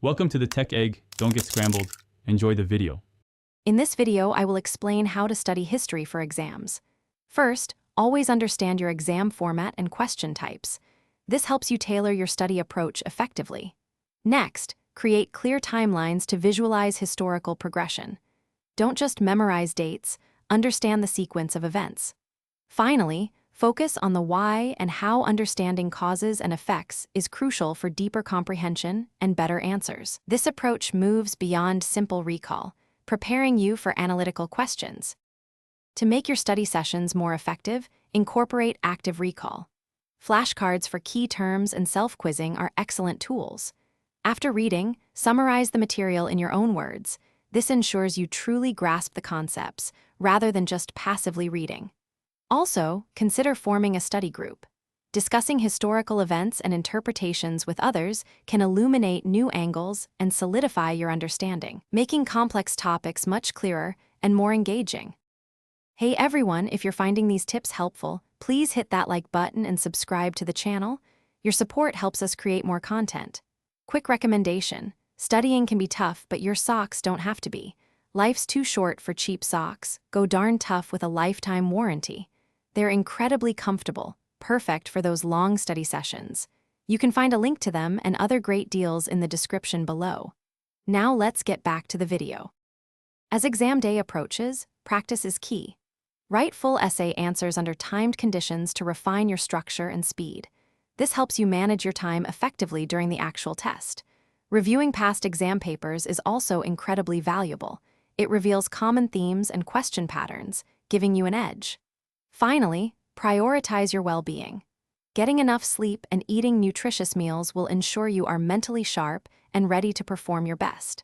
Welcome to the Tech Egg. Don't get scrambled. Enjoy the video. In this video, I will explain how to study history for exams. First, always understand your exam format and question types. This helps you tailor your study approach effectively. Next, create clear timelines to visualize historical progression. Don't just memorize dates, understand the sequence of events. Finally, focus on the why and how understanding causes and effects is crucial for deeper comprehension and better answers. This approach moves beyond simple recall, preparing you for analytical questions. To make your study sessions more effective, incorporate active recall. Flashcards for key terms and self-quizzing are excellent tools. After reading, summarize the material in your own words. This ensures you truly grasp the concepts, rather than just passively reading. Also, consider forming a study group. Discussing historical events and interpretations with others can illuminate new angles and solidify your understanding, making complex topics much clearer and more engaging. Hey everyone, if you're finding these tips helpful, please hit that like button and subscribe to the channel. Your support helps us create more content. Quick recommendation: studying can be tough, but your socks don't have to be. Life's too short for cheap socks. Go darn tough with a lifetime warranty. They're incredibly comfortable, perfect for those long study sessions. You can find a link to them and other great deals in the description below. Now let's get back to the video. As exam day approaches, practice is key. Write full essay answers under timed conditions to refine your structure and speed. This helps you manage your time effectively during the actual test. Reviewing past exam papers is also incredibly valuable. It reveals common themes and question patterns, giving you an edge. Finally, prioritize your well-being. Getting enough sleep and eating nutritious meals will ensure you are mentally sharp and ready to perform your best.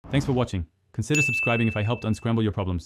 Thanks for watching. Consider subscribing if I helped unscramble your problems.